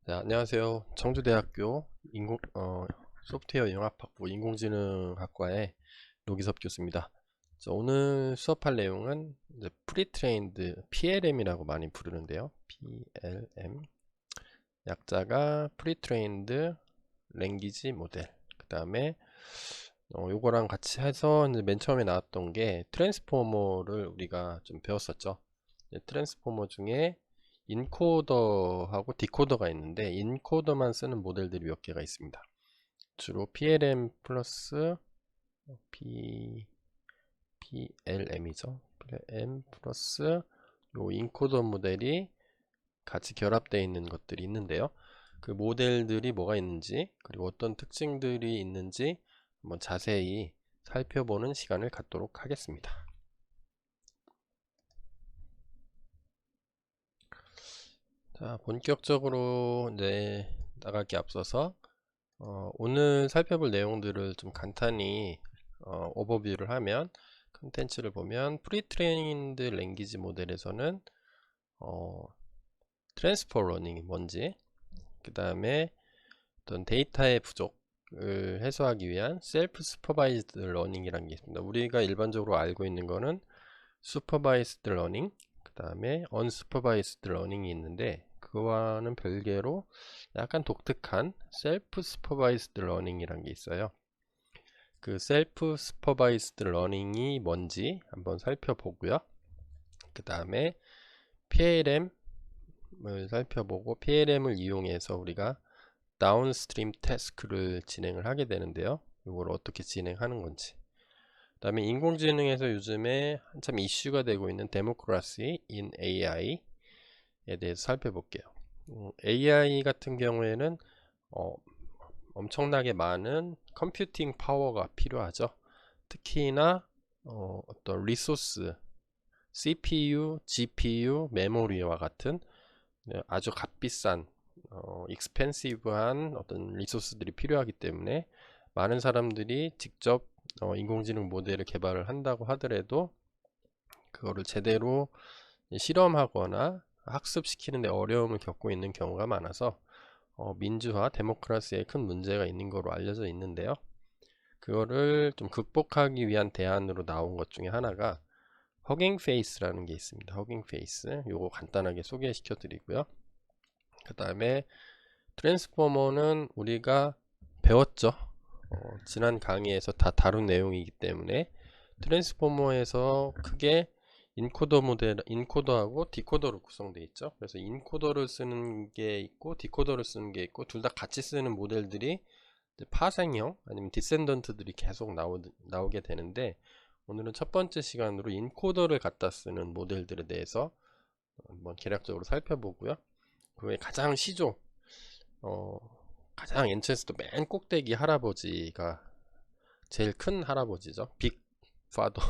네, 안녕하세요. 청주대학교 소프트웨어 융합학부 인공지능학과의 노기섭 교수입니다. 오늘 수업할 내용은 이제 프리트레인드 PLM이라고 많이 부르는데요. PLM 약자가 프리트레인드 랭귀지 모델. 그 다음에 요거랑 같이 해서 이제 맨 처음에 나왔던 게 트랜스포머를 우리가 좀 배웠었죠. 트랜스포머 중에 인코더하고 디코더가 있는데 인코더만 쓰는 모델들이 몇 개가 있습니다. 주로 PLM 플러스 PLM이죠. PLM 플러스 요 인코더 모델이 같이 결합되어 있는 것들이 있는데요. 그 모델들이 뭐가 있는지 그리고 어떤 특징들이 있는지 한번 자세히 살펴보는 시간을 갖도록 하겠습니다. 자, 본격적으로 나가기 앞서서 오늘 살펴볼 내용들을 좀 간단히 오버뷰를 하면 컨텐츠를 보면 프리트레인드 랭귀지 모델에서는 트랜스퍼 러닝이 뭔지, 그 다음에 어떤 데이터의 부족을 해소하기 위한 셀프 슈퍼바이즈드 러닝이라는 게 있습니다. 우리가 일반적으로 알고 있는 거는 슈퍼바이즈드 러닝, 그 다음에 언슈퍼바이즈드 러닝이 있는데 그와는 별개로 약간 독특한 셀프 슈퍼바이즈드 러닝이라는 게 있어요. 그 셀프 슈퍼바이즈드 러닝이 뭔지 한번 살펴보고요. 그 다음에 PLM을 살펴보고 PLM을 이용해서 우리가 다운스트림 태스크를 진행을 하게 되는데요. 이걸 어떻게 진행하는 건지. 그 다음에 인공지능에서 요즘에 한참 이슈가 되고 있는 데모크라시 인 AI에 대해서 살펴볼게요. AI 같은 경우에는 엄청나게 많은 컴퓨팅 파워가 필요하죠. 특히나 어떤 리소스, CPU, GPU, 메모리와 같은 아주 값비싼 익스펜시브한 어떤 리소스들이 필요하기 때문에 많은 사람들이 직접 인공지능 모델을 개발을 한다고 하더라도 그거를 제대로 실험하거나 학습시키는 데 어려움을 겪고 있는 경우가 많아서 민주화, 데모크라시에 큰 문제가 있는 거로 알려져 있는데요. 그거를 좀 극복하기 위한 대안으로 나온 것 중에 하나가 허깅 페이스라는 게 있습니다. 허깅 페이스. 요거 간단하게 소개시켜 드리고요. 그 다음에 트랜스포머는 우리가 배웠죠. 지난 강의에서 다 다룬 내용이기 때문에 트랜스포머에서 크게 인코더하고 디코더로 구성되어 있죠. 그래서 인코더를 쓰는 게 있고 디코더를 쓰는 게 있고 둘 다 같이 쓰는 모델들이 파생형 아니면 디센던트들이 계속 나오게 되는데 오늘은 첫 번째 시간으로 인코더를 갖다 쓰는 모델들에 대해서 한번 개략적으로 살펴보고요. 그 외에 가장 시조, 어, 가장 엔체스도 맨 꼭대기 할아버지가 제일 큰 할아버지죠. 빅파더.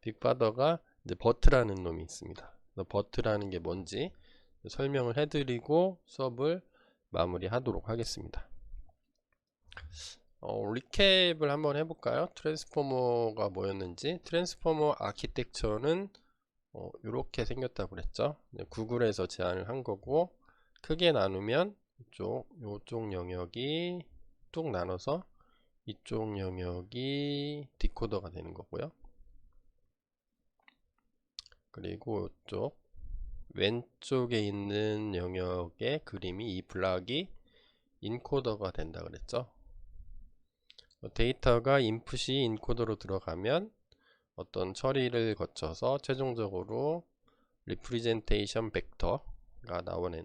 빅파더가 이제 버트라는 놈이 있습니다. 버트라는 게 뭔지 설명을 해드리고 수업을 마무리하도록 하겠습니다. 리캡을 한번 해볼까요? 트랜스포머가 뭐였는지. 트랜스포머 아키텍처는 이렇게 생겼다고 그랬죠. 구글에서 제안을 한 거고 크게 나누면 요쪽 영역이 뚝 나눠서 이쪽 영역이 디코더가 되는 거고요. 그리고 이쪽 왼쪽에 있는 영역의 그림이 이 블락이 인코더가 된다 그랬죠. 데이터가 인풋이 인코더로 들어가면 어떤 처리를 거쳐서 최종적으로 리프레젠테이션 벡터가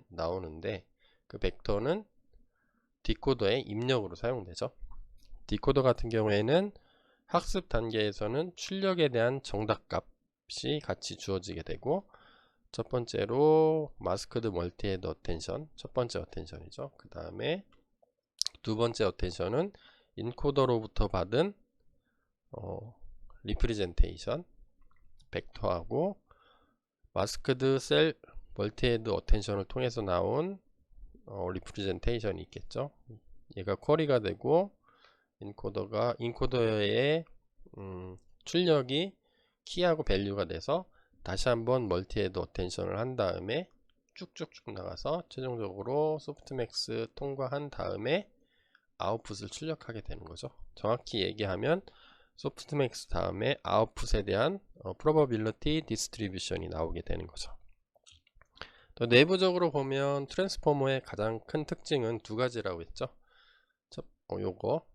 나오는데 그 벡터는 디코더의 입력으로 사용되죠. 디코더 같은 경우에는 학습 단계에서는 출력에 대한 정답값이 같이 주어지게 되고 첫 번째로 마스크드 멀티헤드 어텐션, 첫 번째 어텐션이죠. 그 다음에 두 번째 어텐션은 인코더로부터 받은 리프레젠테이션 벡터하고 마스크드 셀 멀티헤드 어텐션을 통해서 나온 리프레젠테이션이 있겠죠. 얘가 쿼리가 되고 인코더의 출력이 키하고 밸류가 돼서 다시 한번 멀티헤드 어텐션을 한 다음에 쭉쭉쭉 나가서 최종적으로 소프트맥스 통과한 다음에 아웃풋을 출력하게 되는 거죠. 정확히 얘기하면 소프트맥스 다음에 아웃풋에 대한 probability distribution이 나오게 되는 거죠. 또 내부적으로 보면 트랜스포머의 가장 큰 특징은 두 가지라고 했죠. 요거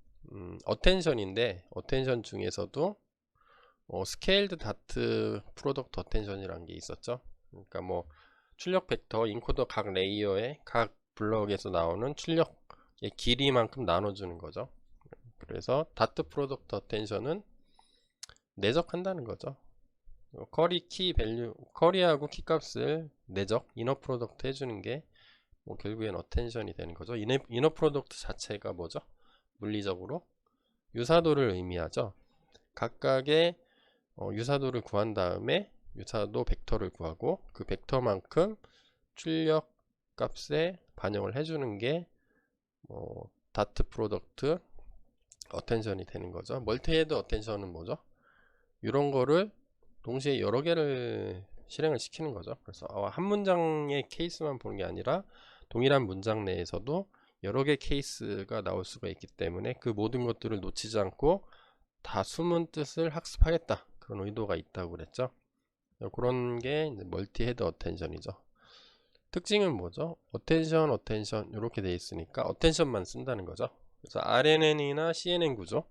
어텐션인데, 어텐션 중에서도 스케일드 다트 프로덕트 어텐션이라는 게 있었죠. 그러니까 뭐 출력 벡터, 인코더 각 레이어의 각 블럭에서 나오는 출력의 길이만큼 나눠주는 거죠. 그래서 다트 프로덕트 어텐션은 내적한다는 거죠. 커리 키 밸류, 커리하고 키 값을 내적, 이너 프로덕트 해주는 게 뭐 결국엔 어텐션이 되는 거죠. 이너 프로덕트 자체가 뭐죠? 물리적으로 유사도를 의미하죠. 각각의 유사도를 구한 다음에 유사도 벡터를 구하고 그 벡터만큼 출력 값에 반영을 해주는 게 다트 프로덕트 어텐션이 되는 거죠. 멀티헤드 어텐션은 뭐죠? 이런 거를 동시에 여러 개를 실행을 시키는 거죠. 그래서 한 문장의 케이스만 보는 게 아니라 동일한 문장 내에서도 여러 개 케이스가 나올 수가 있기 때문에 그 모든 것들을 놓치지 않고 다 숨은 뜻을 학습하겠다, 그런 의도가 있다고 그랬죠. 그런 게 멀티 헤드 어텐션이죠. 특징은 뭐죠? 어텐션 이렇게 돼 있으니까 어텐션만 쓴다는 거죠. 그래서 RNN이나 CNN 구조,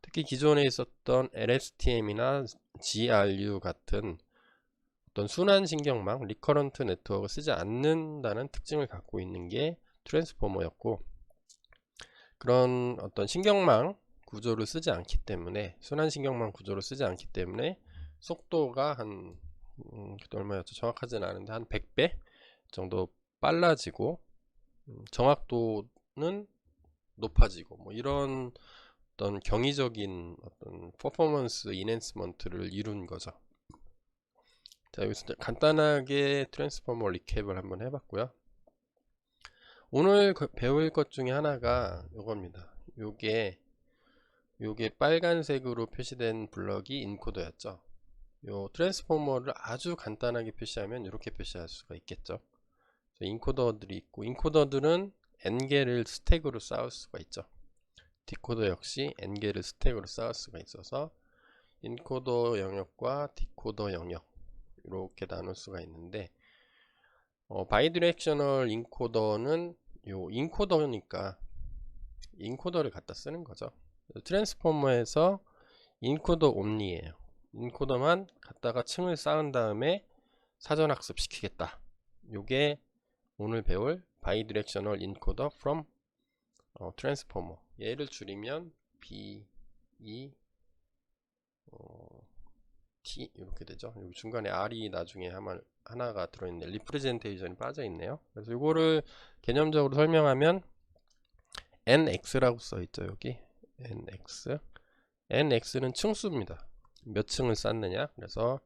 특히 기존에 있었던 LSTM이나 GRU 같은 어떤 순환 신경망, 리커런트 네트워크를 쓰지 않는다는 특징을 갖고 있는 게 트랜스포머였고, 그런 어떤 신경망 구조를 쓰지 않기 때문에, 순환 신경망 구조를 쓰지 않기 때문에 속도가 한 그때 얼마였죠? 정확하지는 않은데 한 100배 정도 빨라지고 정확도는 높아지고, 뭐 이런 어떤 경이적인 어떤 퍼포먼스 인핸스먼트를 이룬 거죠. 자, 여기서 간단하게 트랜스포머 리캡을 한번 해봤고요. 오늘 배울 것 중에 하나가 요겁니다. 요게 빨간색으로 표시된 블럭이 인코더였죠. 요 트랜스포머를 아주 간단하게 표시하면 이렇게 표시할 수가 있겠죠. 인코더들이 있고, 인코더들은 n개를 스택으로 쌓을 수가 있죠. 디코더 역시 n개를 스택으로 쌓을 수가 있어서 인코더 영역과 디코더 영역 이렇게 나눌 수가 있는데, 바이디렉셔널 인코더는 요 인코더니까 인코더를 갖다 쓰는 거죠. 트랜스포머에서 인코더 옴니예요. 인코더만 갖다가 층을 쌓은 다음에 사전학습 시키겠다. 요게 오늘 배울 바이디렉셔널 인코더 from 트랜스포머. 얘를 줄이면 B, E, T 이렇게 되죠. 여기 중간에 R이 나중에 하나가 들어있는데 리프레젠테이션이 빠져있네요. 그래서 이거를 개념적으로 설명하면 NX라고 써있죠. 여기 NX는 층수입니다. 몇 층을 쌓느냐. 그래서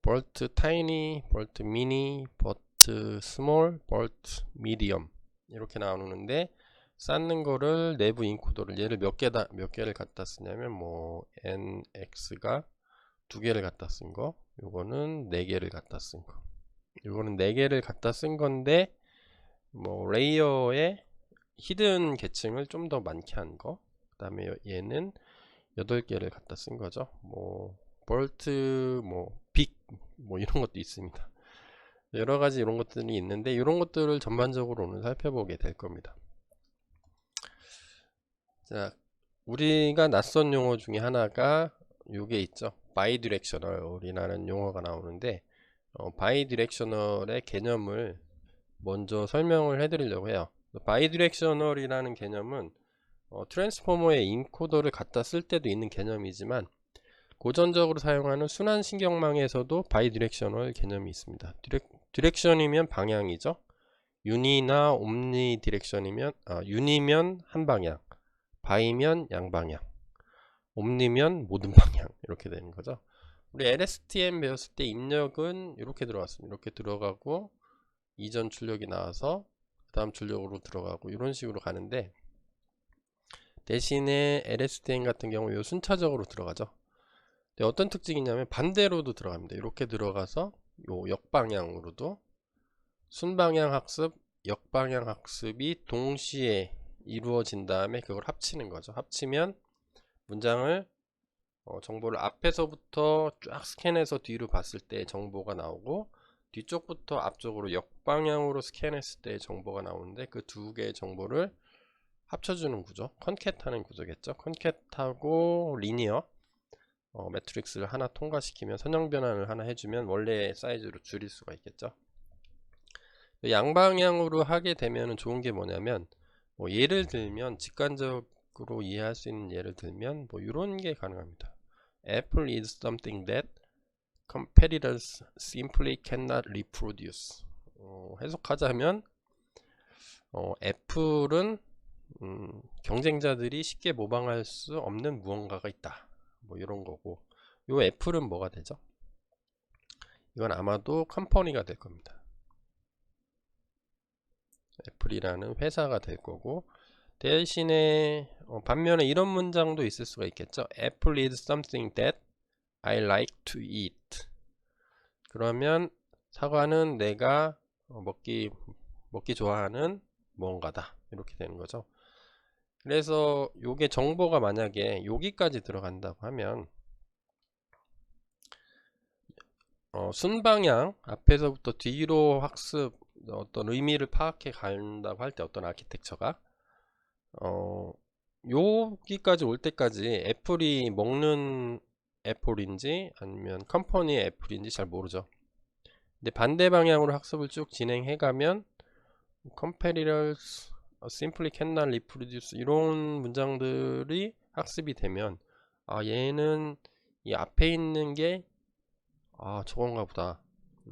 볼트 타이니, 볼트 미니, 볼트 스몰, 볼트 미디엄 이렇게 나오는데, 쌓는 거를 내부 인코더를 얘를 몇 개를 갖다 쓰냐면 뭐 NX가 2개를 갖다 쓴 거, 요거는 4개를 갖다 쓴 거, 요거는 4개를 갖다 쓴 건데 뭐 레이어의 히든 계층을 좀 더 많게 한 거, 그 다음에 얘는 8개를 갖다 쓴 거죠. 뭐 볼트, 뭐 빅, 뭐 이런 것도 있습니다. 여러 가지 이런 것들이 있는데, 이런 것들을 전반적으로 오늘 살펴보게 될 겁니다. 자, 우리가 낯선 용어 중에 하나가 요게 있죠. 바이디렉셔널이라는 용어가 나오는데, 바이디렉셔널의 개념을 먼저 설명을 해드리려고 해요. 바이디렉셔널이라는 개념은 트랜스포머의 인코더를 갖다 쓸 때도 있는 개념이지만, 고전적으로 사용하는 순환 신경망에서도 바이디렉셔널 개념이 있습니다. 디렉션이면 방향이죠. 유니나 옴니 디렉션이면 유니면 한 방향, 바이면 양방향, 옴니면 모든 방향, 이렇게 되는 거죠. 우리 LSTM 배웠을 때 입력은 이렇게 들어갔습니다. 이렇게 들어가고 이전 출력이 나와서 그 다음 출력으로 들어가고 이런 식으로 가는데, 대신에 LSTM 같은 경우 요 순차적으로 들어가죠. 근데 어떤 특징이 있냐면 반대로도 들어갑니다. 이렇게 들어가서 요 역방향으로도 순방향 학습, 역방향 학습이 동시에 이루어진 다음에 그걸 합치는 거죠. 합치면 문장을 정보를 앞에서부터 쫙 스캔해서 뒤로 봤을 때 정보가 나오고, 뒤쪽부터 앞쪽으로 역방향으로 스캔했을 때 정보가 나오는데, 그 두 개의 정보를 합쳐주는 구조, 컨캣하는 구조겠죠. 컨캣하고 리니어 매트릭스를 하나 통과시키면, 선형 변환을 하나 해주면 원래 사이즈로 줄일 수가 있겠죠. 양방향으로 하게 되면 좋은 게 뭐냐면, 예를 들면 직관적으로 이해할 수 있는 예를 들면 이런 게 가능합니다. Apple is something that competitors simply cannot reproduce. 해석하자면 애플은 경쟁자들이 쉽게 모방할 수 없는 무언가가 있다. 이런 거고, 요 애플은 뭐가 되죠? 이건 아마도 컴퍼니가 될 겁니다. 애플이라는 회사가 될 거고, 대신에 반면에 이런 문장도 있을 수가 있겠죠. Apple is something that I like to eat. 그러면 사과는 내가 먹기 좋아하는 무언가다. 이렇게 되는 거죠. 그래서 요게 정보가 만약에 여기까지 들어간다고 하면 순방향 앞에서부터 뒤로 학습 어떤 의미를 파악해 간다고 할 때, 어떤 아키텍처가 여기까지 올 때까지 애플이 먹는 애플인지 아니면 컴퍼니의 애플인지 잘 모르죠. 근데 반대 방향으로 학습을 쭉 진행해 가면 competitors simply cannot reproduce 이런 문장들이 학습이 되면, 얘는 이 앞에 있는 게 저건가 보다,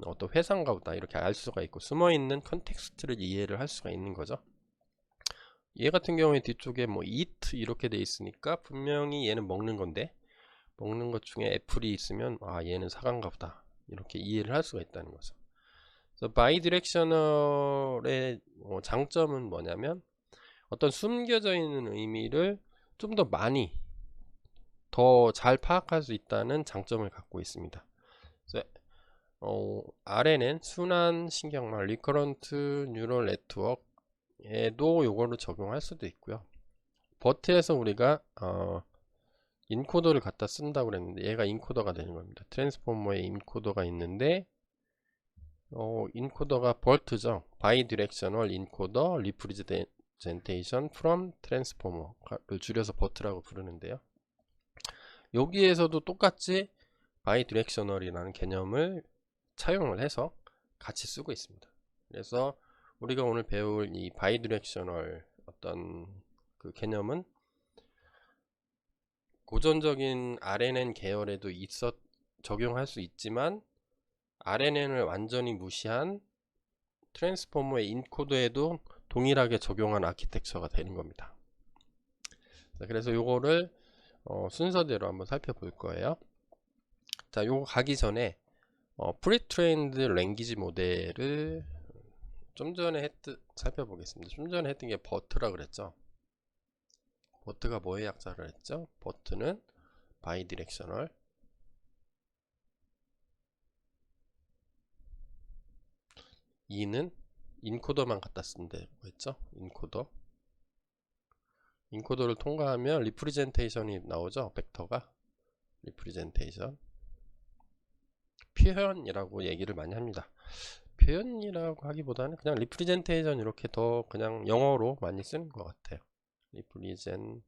어떤 회사인가 보다, 이렇게 알 수가 있고 숨어있는 컨텍스트를 이해를 할 수가 있는 거죠. 얘 같은 경우에 뒤쪽에 eat 이렇게 돼 있으니까 분명히 얘는 먹는 건데, 먹는 것 중에 애플이 있으면 얘는 사과인가 보다, 이렇게 이해를 할 수가 있다는 거죠. 그래서 바이디렉셔널의 장점은 뭐냐면, 어떤 숨겨져 있는 의미를 좀 더 많이 더 잘 파악할 수 있다는 장점을 갖고 있습니다. 그래서 RNN 순환 신경망 리커런트 뉴럴 네트워크에도 요거를 적용할 수도 있고요. 버트에서 우리가 인코더를 갖다 쓴다고 그랬는데, 얘가 인코더가 되는 겁니다. 트랜스포머에 인코더가 있는데, 인코더가 버트죠. 바이디렉셔널 인코더 리프레젠테이션 프롬 트랜스포머를 줄여서 버트라고 부르는데요. 여기에서도 똑같이 바이디렉셔널이라는 개념을 차용을 해서 같이 쓰고 있습니다. 그래서 우리가 오늘 배울 이 바이디렉셔널 어떤 그 개념은 고전적인 RNN 계열에도 적용할 수 있지만, RNN을 완전히 무시한 트랜스포머의 인코더에도 동일하게 적용한 아키텍처가 되는 겁니다. 그래서 요거를 순서대로 한번 살펴볼 거예요. 자, 요거 가기 전에 프리트레인드 랭귀지 모델을 좀 전에 살펴보겠습니다. 좀 전에 했던 게 버트라 그랬죠. 버트가 뭐의 약자를 했죠? 버트는 바이디렉셔널, E는 인코더만 갖다 쓴다고 했죠. 인코더를 통과하면 리프레젠테이션이 나오죠. 벡터가 리프레젠테이션, 표현이라고 얘기를 많이 합니다. 표현이라고 하기보다는 그냥 리프레젠테이션, 이렇게 더 그냥 영어로 많이 쓰는 것 같아요. 리프레젠테이션.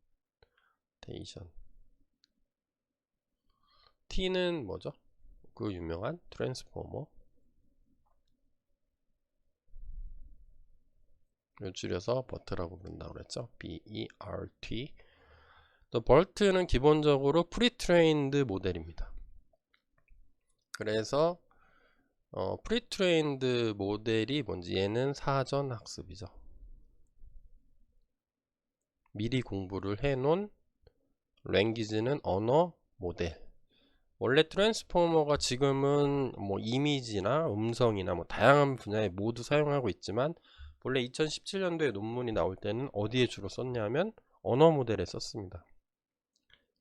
T는 뭐죠? 그 유명한 트랜스포머, 줄여서 버트라고 부른다고 그랬죠. BERT. 또 버트는 기본적으로 프리트레인드 모델입니다. 그래서 프리트레인드 모델이 뭔지, 얘는 사전 학습이죠. 미리 공부를 해놓은, 랭귀지는 언어 모델. 원래 트랜스포머가 지금은 이미지나 음성이나 다양한 분야에 모두 사용하고 있지만, 원래 2017년도에 논문이 나올 때는 어디에 주로 썼냐면 언어 모델에 썼습니다.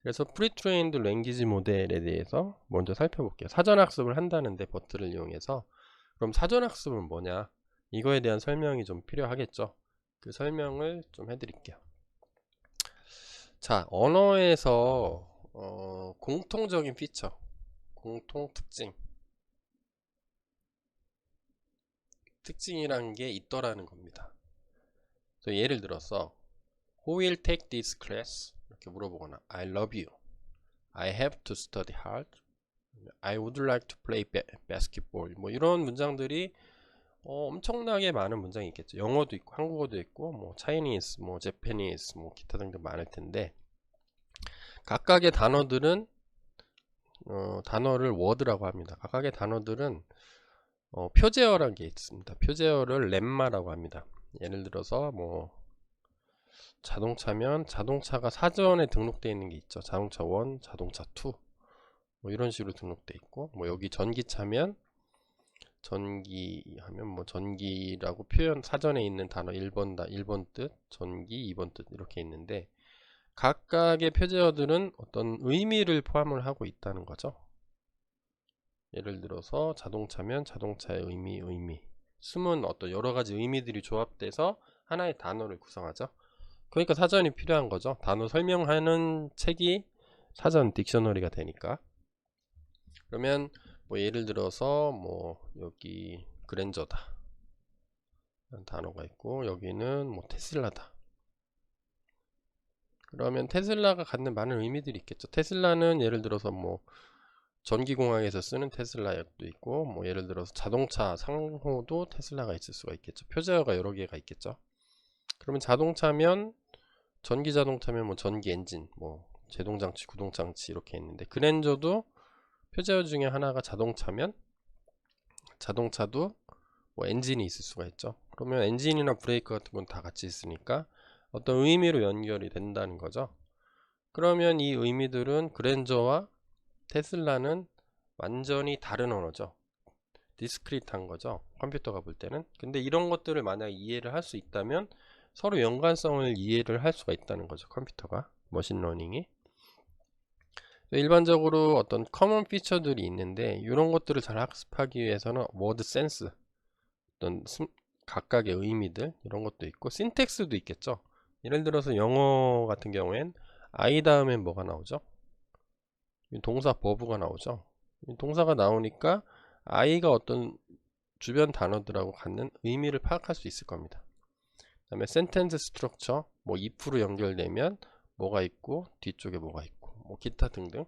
그래서 프리트레인드 랭귀지 모델에 대해서 먼저 살펴볼게요. 사전학습을 한다는데 버트를 이용해서, 그럼 사전학습은 뭐냐? 이거에 대한 설명이 좀 필요하겠죠. 그 설명을 좀 해드릴게요. 자, 언어에서 공통적인 피처, 공통 특징이라는 게 있더라는 겁니다. 예를 들어서 Who will take this class? 이렇게 물어보거나 I love you, I have to study hard, I would like to play basketball. 뭐 이런 문장들이 엄청나게 많은 문장이 있겠죠. 영어도 있고 한국어도 있고 뭐 Chinese, 뭐 Japanese, 뭐 기타 등등 많을 텐데 각각의 단어들은 단어를 word라고 합니다. 각각의 단어들은 표제어라는 게 있습니다. 표제어를 렘마라고 합니다. 예를 들어서 뭐 자동차면 자동차가 사전에 등록되어 있는 게 있죠. 자동차 1, 자동차 2 뭐 이런 식으로 등록되어 있고, 뭐 여기 전기차면 전기 하면 뭐 전기라고 표현 사전에 있는 단어 1번 뜻, 전기 2번 뜻 이렇게 있는데 각각의 표제어들은 어떤 의미를 포함을 하고 있다는 거죠. 예를 들어서 자동차면 자동차의 의미, 숨은 어떤 여러가지 의미들이 조합돼서 하나의 단어를 구성하죠. 그러니까 사전이 필요한 거죠. 단어 설명하는 책이 사전 딕셔너리가 되니까. 그러면 뭐 예를 들어서 뭐 여기 그랜저다 라는 단어가 있고 여기는 뭐 테슬라다. 그러면 테슬라가 갖는 많은 의미들이 있겠죠. 테슬라는 예를 들어서 뭐 전기공학에서 쓰는 테슬라도 있고, 뭐 예를 들어서 자동차 상호도 테슬라가 있을 수가 있겠죠. 표제어가 여러 개가 있겠죠. 그러면 자동차면 전기 자동차면 뭐 전기 엔진, 뭐 제동장치, 구동장치 이렇게 있는데 그랜저도 표제어 중에 하나가 자동차면 자동차도 뭐 엔진이 있을 수가 있죠. 그러면 엔진이나 브레이크 같은 건 다 같이 있으니까 어떤 의미로 연결이 된다는 거죠. 그러면 이 의미들은 그랜저와 테슬라는 완전히 다른 언어죠. 디스크릿한 거죠. 컴퓨터가 볼 때는. 근데 이런 것들을 만약 이해를 할 수 있다면 서로 연관성을 이해를 할 수가 있다는 거죠. 컴퓨터가, 머신러닝이. 일반적으로 어떤 커먼 피처들이 있는데 이런 것들을 잘 학습하기 위해서는 워드 센스, 어떤 각각의 의미들 이런 것도 있고 신텍스도 있겠죠. 예를 들어서 영어 같은 경우엔 I 다음엔 뭐가 나오죠? 동사 버브가 나오죠. 동사가 나오니까 I가 어떤 주변 단어들하고 갖는 의미를 파악할 수 있을 겁니다. 그 다음에 센텐스 스트럭처, 뭐 if로 연결되면 뭐가 있고 뒤쪽에 뭐가 있고 뭐 기타 등등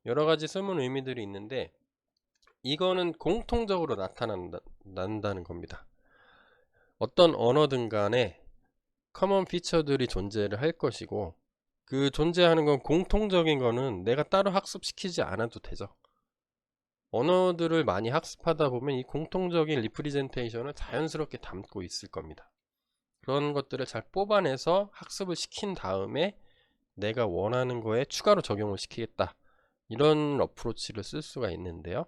여러가지 숨은 의미들이 있는데 이거는 공통적으로 나타난다는 겁니다. 어떤 언어든 간에 커먼 피처들이 존재를 할 것이고 그 존재하는 건 공통적인 거는 내가 따로 학습시키지 않아도 되죠. 언어들을 많이 학습하다 보면 이 공통적인 리프리젠테이션을 자연스럽게 담고 있을 겁니다. 그런 것들을 잘 뽑아내서 학습을 시킨 다음에 내가 원하는 거에 추가로 적용을 시키겠다, 이런 어프로치를 쓸 수가 있는데요.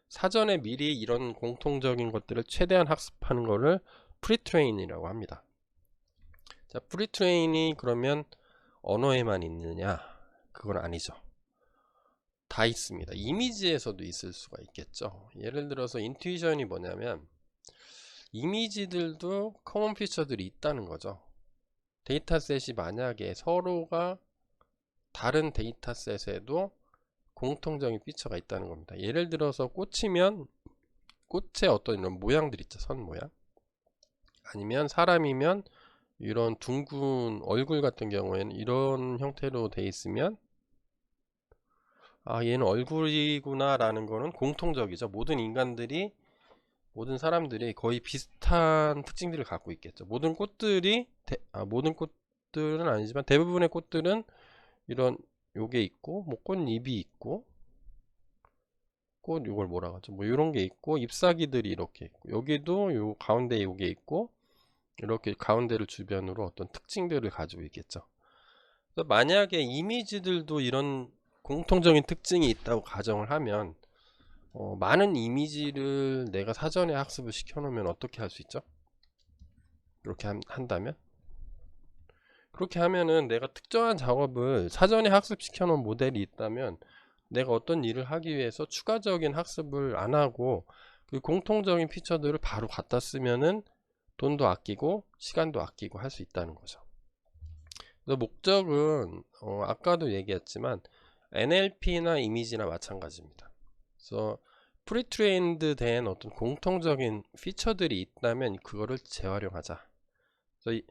사전에 미리 이런 공통적인 것들을 최대한 학습하는 거를 프리트레인이라고 합니다. 자, 프리트레인이 그러면 언어에만 있느냐? 그건 아니죠. 다 있습니다. 이미지에서도 있을 수가 있겠죠. 예를 들어서 인투이션이 뭐냐면 이미지들도 커먼 피처들이 있다는 거죠. 데이터셋이 만약에 서로가 다른 데이터셋에도 공통적인 피처가 있다는 겁니다. 예를 들어서 꽃이면 꽃의 어떤 이런 모양들 있죠. 선 모양. 아니면 사람이면 이런 둥근 얼굴 같은 경우에는 이런 형태로 돼 있으면 아, 얘는 얼굴이구나 라는 거는 공통적이죠. 모든 사람들이 거의 비슷한 특징들을 갖고 있겠죠. 모든 꽃들은 아니지만 대부분의 꽃들은 이런 요게 있고 뭐 꽃잎이 있고 꽃 이걸 뭐라 하죠? 뭐 이런 게 있고 잎사귀들이 이렇게 있고 여기도 요 가운데 요게 있고 이렇게 가운데를 주변으로 어떤 특징들을 가지고 있겠죠. 그래서 만약에 이미지들도 이런 공통적인 특징이 있다고 가정을 하면 많은 이미지를 내가 사전에 학습을 시켜 놓으면 어떻게 할 수 있죠? 그렇게 한다면? 그렇게 하면은 내가 특정한 작업을 사전에 학습시켜 놓은 모델이 있다면 내가 어떤 일을 하기 위해서 추가적인 학습을 안 하고 그 공통적인 피처들을 바로 갖다 쓰면은 돈도 아끼고 시간도 아끼고 할 수 있다는 거죠. 그래서 목적은 아까도 얘기했지만 NLP나 이미지나 마찬가지입니다. 그래서 프리트레인드 된 어떤 공통적인 피처들이 있다면 그거를 재활용하자. 그래서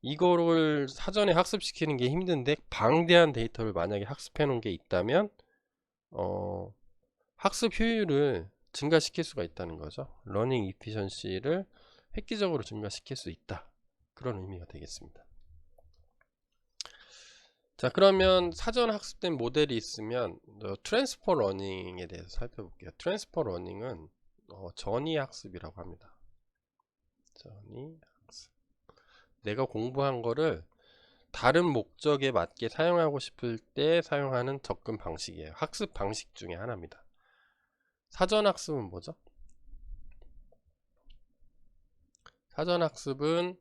이거를 사전에 학습시키는 게 힘든데 방대한 데이터를 만약에 학습해 놓은 게 있다면 학습 효율을 증가시킬 수가 있다는 거죠. 러닝 이피션시를 획기적으로 증가시킬 수 있다. 그런 의미가 되겠습니다. 자, 그러면 사전 학습된 모델이 있으면 트랜스퍼 러닝에 대해서 살펴볼게요. 트랜스퍼 러닝은 전이 학습이라고 합니다. 전이 학습. 내가 공부한 거를 다른 목적에 맞게 사용하고 싶을 때 사용하는 접근 방식이에요. 학습 방식 중에 하나입니다. 사전 학습은 뭐죠? 사전 학습은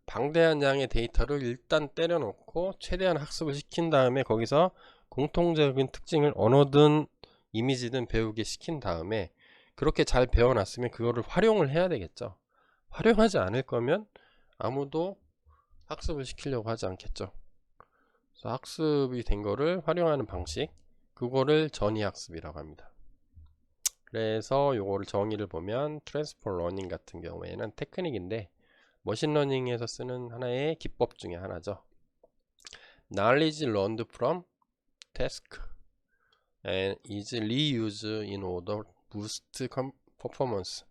방대한 양의 데이터를 일단 때려놓고 최대한 학습을 시킨 다음에 거기서 공통적인 특징을 언어든 이미지든 배우게 시킨 다음에 그렇게 잘 배워놨으면 그거를 활용을 해야 되겠죠. 활용하지 않을 거면 아무도 학습을 시키려고 하지 않겠죠. 그래서 학습이 된 거를 활용하는 방식, 그거를 전이 학습이라고 합니다. 그래서 요거를 정의를 보면 트랜스퍼 러닝 같은 경우에는 테크닉인데 머신러닝에서 쓰는 하나의 기법 중에 하나죠. Knowledge learned from task and is reused in order to boost performance.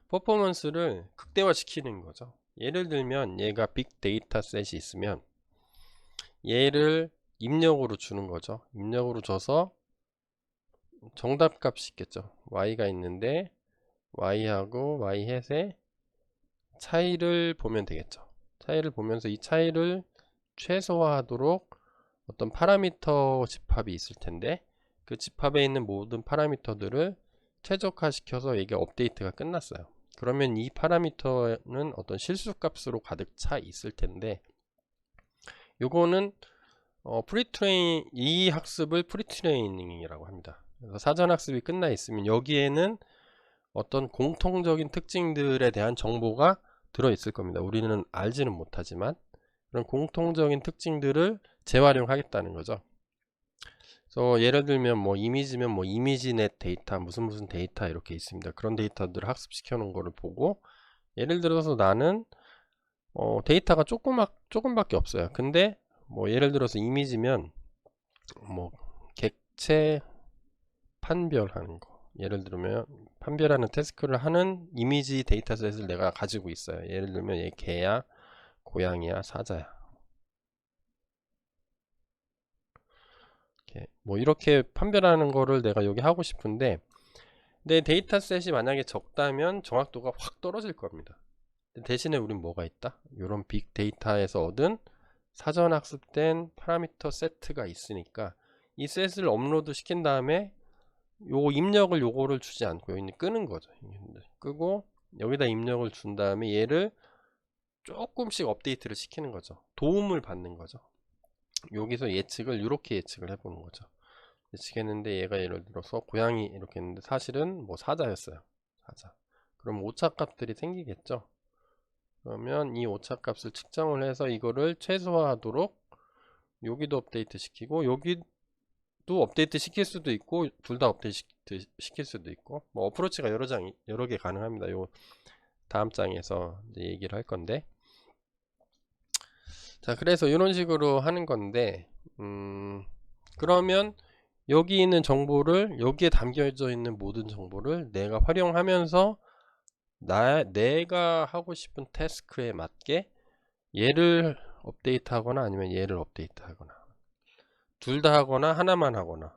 퍼포먼스를 극대화시키는 거죠. 예를 들면 얘가 빅데이터 셋이 있으면 얘를 입력으로 주는 거죠. 입력으로 줘서 정답 값이 있겠죠. y가 있는데 y하고 y햇의 차이를 보면 되겠죠. 차이를 보면서 이 차이를 최소화하도록 어떤 파라미터 집합이 있을 텐데 그 집합에 있는 모든 파라미터들을 최적화시켜서 이게 업데이트가 끝났어요. 그러면 이 파라미터는 어떤 실수 값으로 가득 차 있을 텐데 요거는 이 학습을 프리트레이닝이라고 합니다. 그래서 사전 학습이 끝나 있으면 여기에는 어떤 공통적인 특징들에 대한 정보가 들어있을 겁니다. 우리는 알지는 못하지만 그런 공통적인 특징들을 재활용하겠다는 거죠. 그래서 예를 들면 뭐 이미지면 뭐 이미지넷 데이터 무슨 데이터 이렇게 있습니다. 그런 데이터들을 학습시켜 놓은 거를 보고 예를 들어서 나는 데이터가 조금밖에 없어요. 근데 뭐 예를 들어서 이미지면 뭐 객체 판별하는 거 예를 들면 판별하는 태스크를 하는 이미지 데이터셋을 내가 가지고 있어요. 예를 들면 얘 개야 고양이야 사자야 뭐 이렇게 판별하는 거를 내가 여기 하고 싶은데 내 데이터셋이 만약에 적다면 정확도가 확 떨어질 겁니다. 대신에 우린 뭐가 있다? 이런 빅데이터에서 얻은 사전 학습된 파라미터 세트가 있으니까 이 셋을 업로드 시킨 다음에 요 입력을 요거를 주지 않고 여기 끄는 거죠. 끄고 여기다 입력을 준 다음에 얘를 조금씩 업데이트를 시키는 거죠. 도움을 받는 거죠. 여기서 예측을 이렇게 예측을 해보는 거죠. 예측했는데 얘가 예를 들어서 고양이 이렇게 했는데 사실은 뭐 사자였어요. 사자. 그럼 오차값들이 생기겠죠. 그러면 이 오차값을 측정을 해서 이거를 최소화하도록 여기도 업데이트 시키고 여기도 업데이트 시킬 수도 있고 둘 다 업데이트 시킬 수도 있고 뭐 어프로치가 여러 개 가능합니다. 요 다음 장에서 이제 얘기를 할 건데 자 그래서 이런 식으로 하는 건데 그러면 여기 있는 정보를 여기에 담겨져 있는 모든 정보를 내가 활용하면서 내가 하고 싶은 태스크에 맞게 얘를 업데이트 하거나 아니면 얘를 업데이트 하거나 둘 다 하거나 하나만 하거나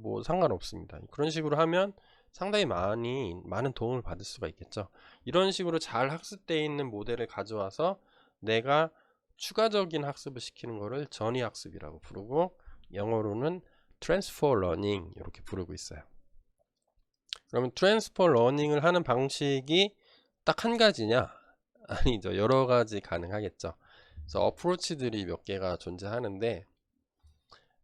뭐 상관없습니다. 그런 식으로 하면 상당히 많은 도움을 받을 수가 있겠죠. 이런 식으로 잘 학습되어 있는 모델을 가져와서 내가 추가적인 학습을 시키는 거를 전이 학습이라고 부르고 영어로는 transfer learning 이렇게 부르고 있어요. 그러면 transfer learning을 하는 방식이 딱 한 가지냐? 아니죠. 여러 가지 가능하겠죠. 그래서 어프로치들이 몇 개가 존재하는데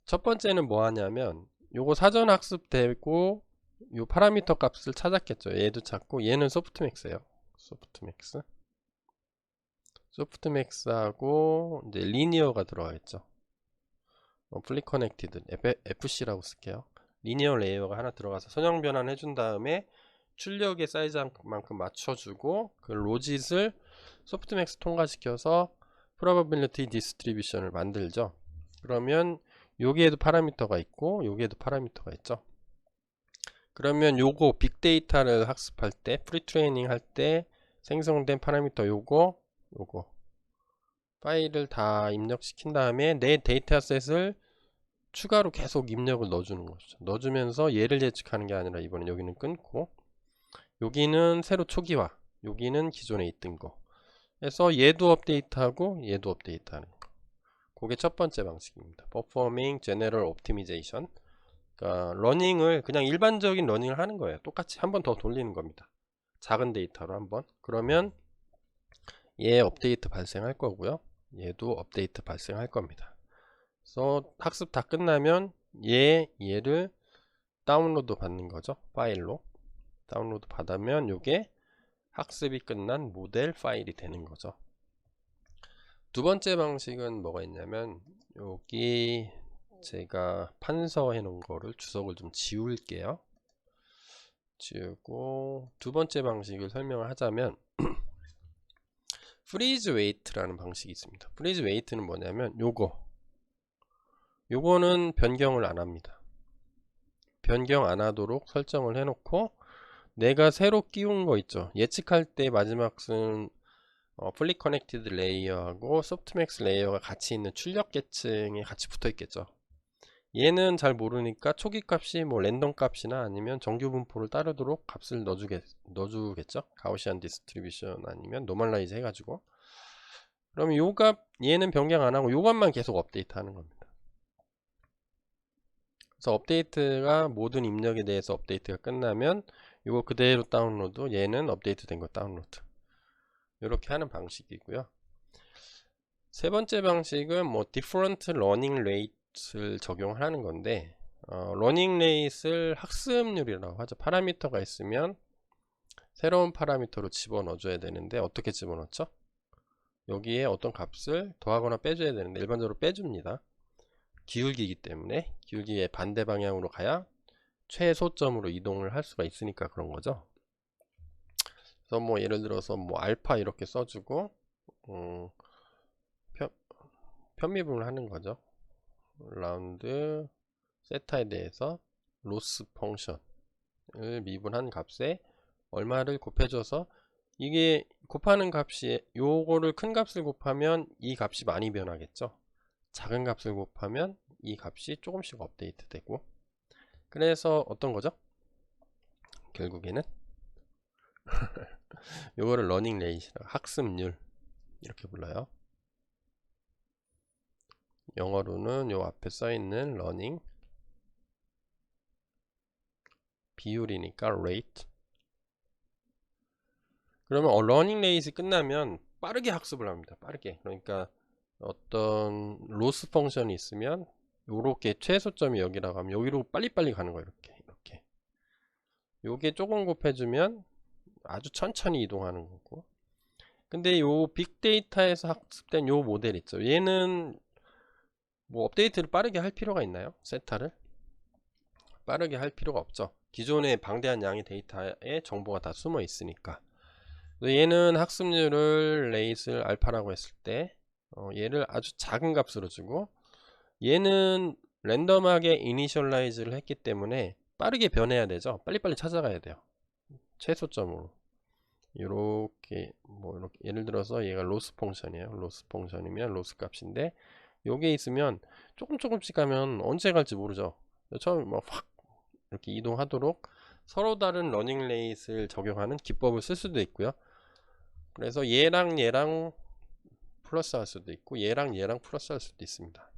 첫 번째는 뭐 하냐면 요거 사전 학습되고 요 파라미터 값을 찾았겠죠. 얘도 찾고 얘는 소프트맥스예요. 소프트맥스. 소프트맥스하고 이제 리니어가 들어가 있죠. 풀리 커넥티드 FC라고 쓸게요. 리니어 레이어가 하나 들어가서 선형 변환 해준 다음에 출력의 사이즈만큼 맞춰주고 그 로짓을 소프트맥스 통과시켜서 probability distribution을 만들죠. 그러면 여기에도 파라미터가 있고 여기에도 파라미터가 있죠. 그러면 요거 빅데이터를 학습할 때 프리트레이닝 할 때 생성된 파라미터 요거 파일을 다 입력시킨 다음에 내 데이터셋을 추가로 계속 입력을 넣어주는 거죠. 넣어주면서 얘를 예측하는 게 아니라 이번엔 여기는 끊고 여기는 새로 초기화, 여기는 기존에 있던 거 해서 얘도 업데이트하고 얘도 업데이트하는 거. 그게 첫 번째 방식입니다. Performing General Optimization. 그러니까 러닝을 그냥 일반적인 러닝을 하는 거예요. 똑같이 한 번 더 돌리는 겁니다. 작은 데이터로 한번. 그러면 얘 업데이트 발생할 거고요. 얘도 업데이트 발생할 겁니다. 그래서 학습 다 끝나면 얘를 다운로드 받는 거죠. 파일로 다운로드 받으면 요게 학습이 끝난 모델 파일이 되는 거죠. 두 번째 방식은 뭐가 있냐면 여기 제가 판서해 놓은 거를 주석을 좀 지울게요. 지우고 두 번째 방식을 설명을 하자면 freeze wait라는 방식이 있습니다. freeze wait는 뭐냐면 요거는 변경을 안 합니다. 변경 안 하도록 설정을 해 놓고 내가 새로 끼운 거 있죠. 예측할 때 마지막 쓴 풀리 커넥티드 레이어하고 소프트맥스 레이어가 같이 있는 출력 계층에 같이 붙어 있겠죠. 얘는 잘 모르니까 초기 값이 뭐 랜덤 값이나 아니면 정규 분포를 따르도록 값을 넣어주겠죠. 가우시안 디스트리뷰션 아니면 노멀라이즈 해가지고. 그럼 요 값 얘는 변경 안 하고 요 값만 계속 업데이트 하는 겁니다. 그래서 업데이트가 모든 입력에 대해서 업데이트가 끝나면 이거 그대로 다운로드, 얘는 업데이트 된 거 다운로드, 이렇게 하는 방식이고요. 세 번째 방식은 뭐 different learning rate를 적용하는 건데 러닝 레이스를 학습률이라고 하죠. 파라미터가 있으면 새로운 파라미터로 집어넣어 줘야 되는데 어떻게 집어넣죠? 여기에 어떤 값을 더하거나 빼줘야 되는데 일반적으로 빼줍니다. 기울기이기 때문에 기울기의 반대 방향으로 가야 최소점으로 이동을 할 수가 있으니까 그런 거죠. 그래서 뭐 예를 들어서 뭐 알파 이렇게 써주고 편미분을 하는 거죠. 라운드 세타에 대해서 로스 펑션을 미분한 값에 얼마를 곱해줘서 이게 곱하는 값이 요거를 큰 값을 곱하면 이 값이 많이 변하겠죠. 작은 값을 곱하면 이 값이 조금씩 업데이트 되고, 그래서 어떤 거죠? 결국에는 요거를 러닝 레이트, 학습률 이렇게 불러요. 영어로는 요 앞에 써있는 러닝 비율이니까 rate. 그러면 러닝 레이스 끝나면 빠르게 학습을 합니다. 빠르게. 그러니까 어떤 로스 펑션이 있으면 요렇게 최소점이 여기라고 하면 여기로 빨리빨리 가는 거예요. 이렇게 요게 조금 곱해주면 아주 천천히 이동하는 거고, 근데 요 빅데이터에서 학습된 요 모델 있죠. 얘는 뭐 업데이트를 빠르게 할 필요가 있나요? 세타를 빠르게 할 필요가 없죠. 기존에 방대한 양의 데이터에 정보가 다 숨어 있으니까. 얘는 학습률을 레이스를 알파라고 했을 때 얘를 아주 작은 값으로 주고, 얘는 랜덤하게 이니셜라이즈를 했기 때문에 빠르게 변해야 되죠. 빨리빨리 찾아가야 돼요. 최소점으로 이렇게 뭐 이렇게 예를 들어서 얘가 로스 펑션이에요. 로스 펑션이면 로스 값인데 요게 있으면 조금씩 가면 언제 갈지 모르죠. 처음에 뭐 확 이렇게 이동하도록 서로 다른 러닝 레이스를 적용하는 기법을 쓸 수도 있고요. 그래서 얘랑 플러스 할 수도 있고 얘랑 플러스 할 수도 있습니다.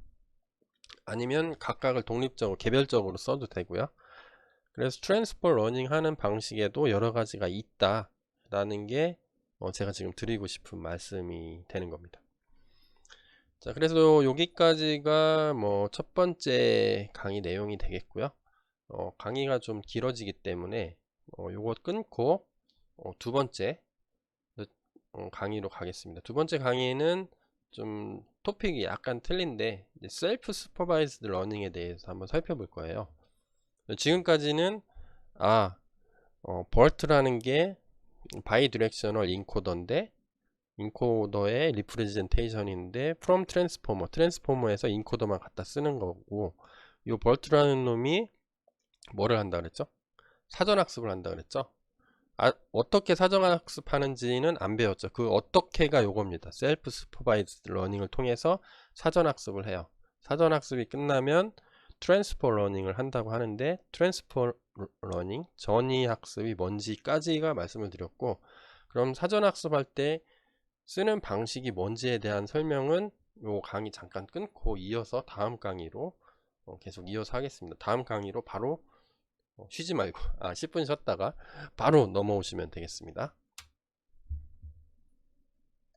아니면 각각을 독립적으로 개별적으로 써도 되고요. 그래서 트랜스퍼 러닝 하는 방식에도 여러 가지가 있다 라는 게 제가 지금 드리고 싶은 말씀이 되는 겁니다. 자, 그래서 여기까지가 뭐 첫 번째 강의 내용이 되겠고요. 강의가 좀 길어지기 때문에 요거 끊고 두 번째 강의로 가겠습니다. 두 번째 강의는 좀 토픽이 약간 틀린데 셀프 슈퍼바이즈드 러닝에 대해서 한번 살펴볼 거예요. 지금까지는 BERT라는 게 바이 디렉셔널 인코더인데 인코더의 리프레젠테이션인데 from 트랜스포머에서 인코더만 갖다 쓰는 거고, 이 BERT라는 놈이 뭐를 한다 그랬죠? 사전학습을 한다 그랬죠? 어떻게 사전학습하는지는 안 배웠죠. 그 어떻게가 요겁니다. 셀프 슈퍼바이즈드 러닝을 통해서 사전학습을 해요. 사전학습이 끝나면 트랜스퍼 러닝을 한다고 하는데, 트랜스퍼 러닝 전이학습이 뭔지까지가 말씀을 드렸고, 그럼 사전학습할 때 쓰는 방식이 뭔지에 대한 설명은 요 강의 잠깐 끊고 이어서 다음 강의로 계속 이어서 하겠습니다. 다음 강의로 바로 쉬지 말고 10분 쉬었다가 바로 넘어오시면 되겠습니다.